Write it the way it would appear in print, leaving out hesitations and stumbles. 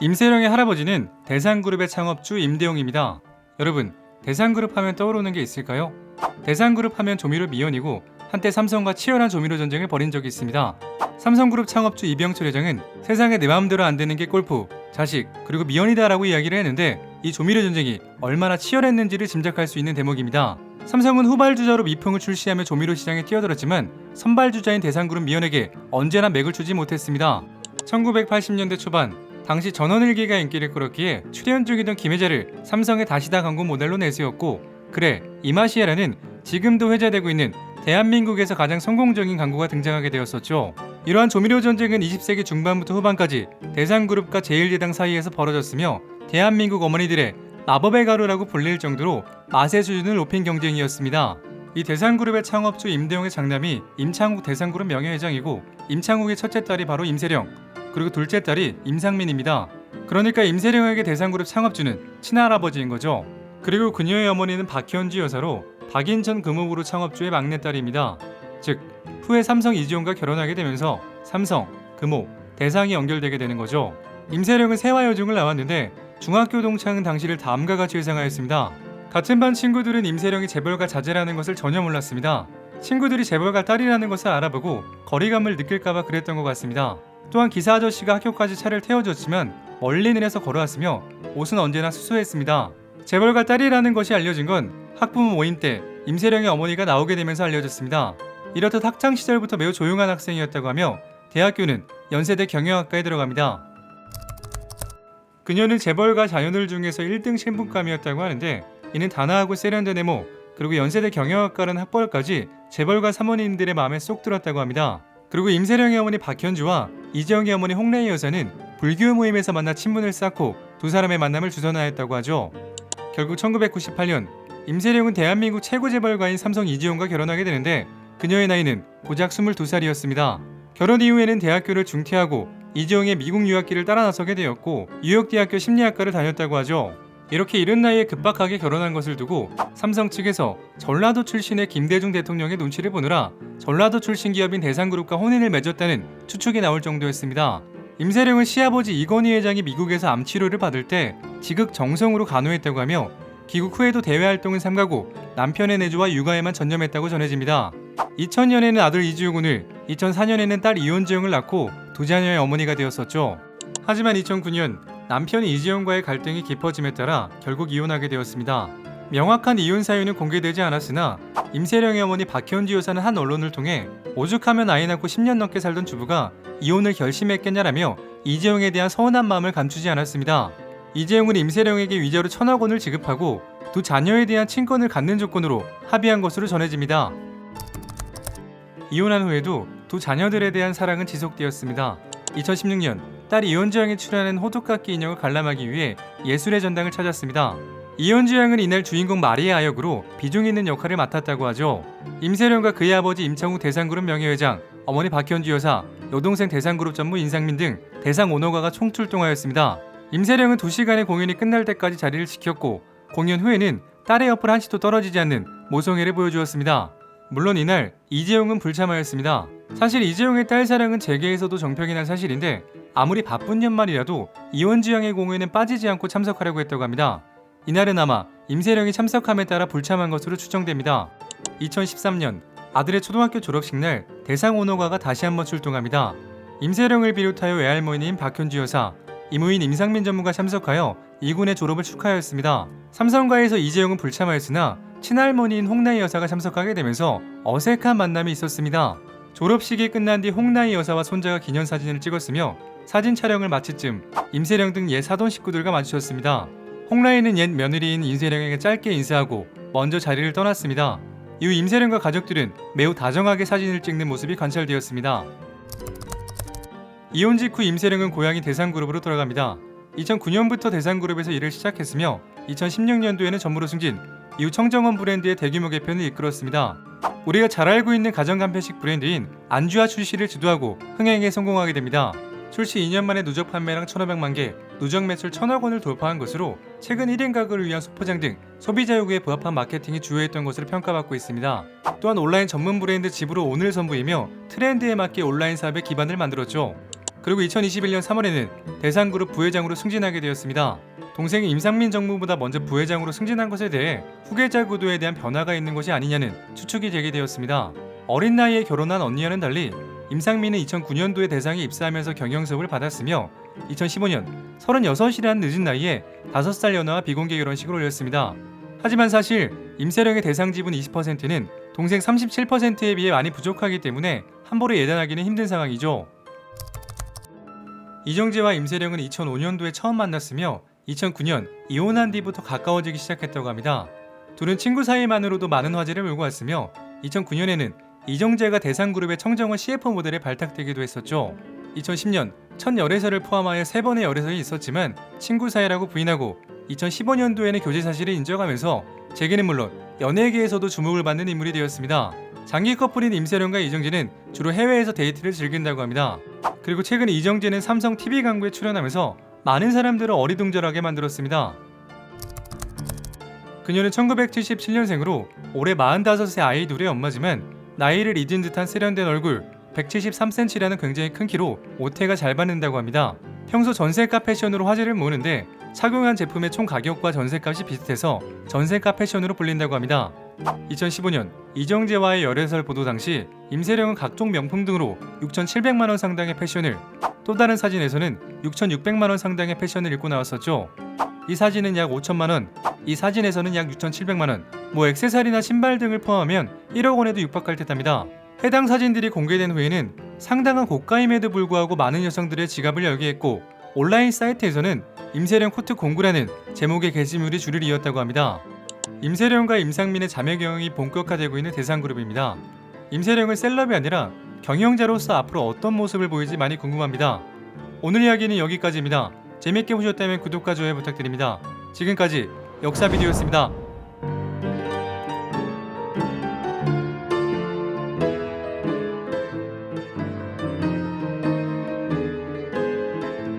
임세령의 할아버지는 대상그룹의 창업주 임대용입니다. 여러분, 대상그룹 하면 떠오르는 게 있을까요? 대상그룹 하면 조미료 미연이고 한때 삼성과 치열한 조미료 전쟁을 벌인 적이 있습니다. 삼성그룹 창업주 이병철 회장은 세상에 내 마음대로 안 되는 게 골프, 자식, 그리고 미연이다라고 이야기를 했는데 이 조미료 전쟁이 얼마나 치열했는지를 짐작할 수 있는 대목입니다. 삼성은 후발주자로 미풍을 출시하며 조미료 시장에 뛰어들었지만 선발주자인 대상그룹 미연에게 언제나 맥을 주지 못했습니다. 1980년대 초반 당시 전원일기가 인기를 끌었기에 출연 중이던 김혜자를 삼성의 다시다 광고 모델로 내세웠고, 그래 이 맛이야라는 지금도 회자되고 있는 대한민국에서 가장 성공적인 광고가 등장하게 되었었죠. 이러한 조미료 전쟁은 20세기 중반부터 후반까지 대상그룹과 제1예당 사이에서 벌어졌으며 대한민국 어머니들의 마법의 가루라고 불릴 정도로 맛의 수준을 높인 경쟁이었습니다. 이 대상그룹의 창업주 임대용의 장남이 임창욱 대상그룹 명예회장이고, 임창욱의 첫째 딸이 바로 임세령, 그리고 둘째 딸이 임상민입니다. 그러니까 임세령에게 대상그룹 창업주는 친할아버지인 거죠. 그리고 그녀의 어머니는 박현주 여사로 박인천 금호그룹 창업주의 막내딸입니다. 즉 후에 삼성 이지용과 결혼하게 되면서 삼성, 금호, 대상이 연결되게 되는 거죠. 임세령은 세화여중을 나왔는데 중학교 동창은 당시를 다음과 같이 회상하였습니다. 같은 반 친구들은 임세령이 재벌가 자제라는 것을 전혀 몰랐습니다. 친구들이 재벌가 딸이라는 것을 알아보고 거리감을 느낄까봐 그랬던 것 같습니다. 또한 기사 아저씨가 학교까지 차를 태워줬지만 멀리 내려서 걸어왔으며 옷은 언제나 수수했습니다. 재벌가 딸이라는 것이 알려진 건 학부모 모임 때 임세령의 어머니가 나오게 되면서 알려졌습니다. 이렇듯 학창시절부터 매우 조용한 학생이었다고 하며 대학교는 연세대 경영학과에 들어갑니다. 그녀는 재벌가 자녀들 중에서 1등 신분감이었다고 하는데, 이는 단아하고 세련된 외모, 그리고 연세대 경영학과라는 학벌까지 재벌가 사모님들의 마음에 쏙 들었다고 합니다. 그리고 임세령의 어머니 박현주와 이재용의 어머니 홍래희 여사는 불교 모임에서 만나 친분을 쌓고 두 사람의 만남을 주선하였다고 하죠. 결국 1998년 임세령은 대한민국 최고 재벌가인 삼성 이지용과 결혼하게 되는데 그녀의 나이는 고작 22살이었습니다. 결혼 이후에는 대학교를 중퇴하고 이지용의 미국 유학길을 따라 나서게 되었고 뉴욕대학교 심리학과를 다녔다고 하죠. 이렇게 이른 나이에 급박하게 결혼한 것을 두고 삼성 측에서 전라도 출신의 김대중 대통령의 눈치를 보느라 전라도 출신 기업인 대상그룹과 혼인을 맺었다는 추측이 나올 정도였습니다. 임세령은 시아버지 이건희 회장이 미국에서 암치료를 받을 때 지극정성으로 간호했다고 하며 귀국 후에도 대외 활동은 삼가고 남편의 내조와 육아에만 전념했다고 전해집니다. 2000년에는 아들 이주용을, 2004년에는 딸 이혼지영을 낳고 두 자녀의 어머니가 되었었죠. 하지만 2009년 남편 이지용과의 갈등이 깊어짐에 따라 결국 이혼하게 되었습니다. 명확한 이혼 사유는 공개되지 않았으나 임세령의 어머니 박현주 여사는 한 언론을 통해 오죽하면 아이 낳고 10년 넘게 살던 주부가 이혼을 결심했겠냐라며 이재용에 대한 서운한 마음을 감추지 않았습니다. 이재용은 임세령에게 위자료 1,000억 원을 지급하고 두 자녀에 대한 친권을 갖는 조건으로 합의한 것으로 전해집니다. 이혼한 후에도 두 자녀들에 대한 사랑은 지속되었습니다. 2016년 딸 이혼주양이 출연한 호두깎이 인형을 관람하기 위해 예술의 전당을 찾았습니다. 이혼주 양은 이날 주인공 마리아 역으로 비중 있는 역할을 맡았다고 하죠. 임세령과 그의 아버지 임창욱 대상그룹 명예회장, 어머니 박현주 여사, 여동생 대상그룹 전무 인상민 등 대상 오너가가 총출동하였습니다. 임세령은 2시간의 공연이 끝날 때까지 자리를 지켰고 공연 후에는 딸의 옆을 한치도 떨어지지 않는 모성애를 보여주었습니다. 물론 이날 이재용은 불참하였습니다. 사실 이재용의 딸 사랑은 재계에서도 정평이 난 사실인데 아무리 바쁜 연말이라도 이혼주 양의 공연에는 빠지지 않고 참석하려고 했다고 합니다. 이날은 아마 임세령이 참석함에 따라 불참한 것으로 추정됩니다. 2013년 아들의 초등학교 졸업식 날 대상 오너가가 다시 한번 출동합니다. 임세령을 비롯하여 외할머니인 박현주 여사, 이모인 임상민 전무가 참석하여 이군의 졸업을 축하하였습니다. 삼성가에서 이재용은 불참하였으나 친할머니인 홍나희 여사가 참석하게 되면서 어색한 만남이 있었습니다. 졸업식이 끝난 뒤 홍나희 여사와 손자가 기념사진을 찍었으며 사진 촬영을 마칠 즈음 임세령 등 옛 사돈 식구들과 마주쳤습니다. 홍나희는 옛 며느리인 임세령에게 짧게 인사하고 먼저 자리를 떠났습니다. 이후 임세령과 가족들은 매우 다정하게 사진을 찍는 모습이 관찰되었습니다. 이혼 직후 임세령은 고향이 대상그룹으로 돌아갑니다. 2009년부터 대상그룹에서 일을 시작했으며 2016년도에는 전무로 승진, 이후 청정원 브랜드의 대규모 개편을 이끌었습니다. 우리가 잘 알고 있는 가정간편식 브랜드인 안주아 출시를 주도하고 흥행에 성공하게 됩니다. 출시 2년 만에 누적 판매량 1,500만 개, 누적 매출 1,000억 원을 돌파한 것으로 최근 1인 가구를 위한 소포장 등 소비자 요구에 부합한 마케팅이 주요했던 것으로 평가받고 있습니다. 또한 온라인 전문 브랜드 집으로 오늘 선보이며 트렌드에 맞게 온라인 사업의 기반을 만들었죠. 그리고 2021년 3월에는 대상그룹 부회장으로 승진하게 되었습니다. 동생이 임상민 정무보다 먼저 부회장으로 승진한 것에 대해 후계자 구도에 대한 변화가 있는 것이 아니냐는 추측이 되게 되었습니다. 어린 나이에 결혼한 언니와는 달리 임상민은 2009년도에 대상에 입사하면서 경영 수업을 받았으며 2015년 36이라는 늦은 나이에 5살 연하와 비공개 결혼식을 올렸습니다. 하지만 사실 임세령의 대상 지분 20%는 동생 37%에 비해 많이 부족하기 때문에 함부로 예단하기는 힘든 상황이죠. 이정재와 임세령은 2005년도에 처음 만났으며 2009년 이혼한 뒤부터 가까워지기 시작했다고 합니다. 둘은 친구 사이만으로도 많은 화제를 몰고 왔으며 2009년에는 이정재가 대상그룹의 청정원 CFO 모델에 발탁되기도 했었죠. 2010년 첫 열애설을 포함하여 3번의 열애설이 있었지만 친구 사이라고 부인하고 2015년도에는 교제 사실을 인정하면서 재계는 물론 연예계에서도 주목을 받는 인물이 되었습니다. 장기 커플인 임세령과 이정재는 주로 해외에서 데이트를 즐긴다고 합니다. 그리고 최근 이정재는 삼성 TV 광고에 출연하면서 많은 사람들을 어리둥절하게 만들었습니다. 그녀는 1977년생으로 올해 45세 아이 둘의 엄마지만 나이를 잊은 듯한 세련된 얼굴, 173cm라는 굉장히 큰 키로 옷태가 잘 받는다고 합니다. 평소 전세가 패션으로 화제를 모으는데 착용한 제품의 총 가격과 전세값이 비슷해서 전세가 패션으로 불린다고 합니다. 2015년 이정재와의 열애설 보도 당시 임세령은 각종 명품 등으로 6,700만원 상당의 패션을, 또 다른 사진에서는 6,600만원 상당의 패션을 입고 나왔었죠. 이 사진은 약 5천만원, 이 사진에서는 약 6,700만원, 액세서리나 신발 등을 포함하면 1억 원에도 육박할 듯합니다. 해당 사진들이 공개된 후에는 상당한 고가임에도 불구하고 많은 여성들의 지갑을 열게 했고, 온라인 사이트에서는 임세령 코트 공구라는 제목의 게시물이 줄을 이었다고 합니다. 임세령과 임상민의 자매 경영이 본격화되고 있는 대상그룹입니다. 임세령은 셀럽이 아니라 경영자로서 앞으로 어떤 모습을 보일지 많이 궁금합니다. 오늘 이야기는 여기까지입니다. 재밌게 보셨다면 구독과 좋아요 부탁드립니다. 지금까지 역사비디오였습니다.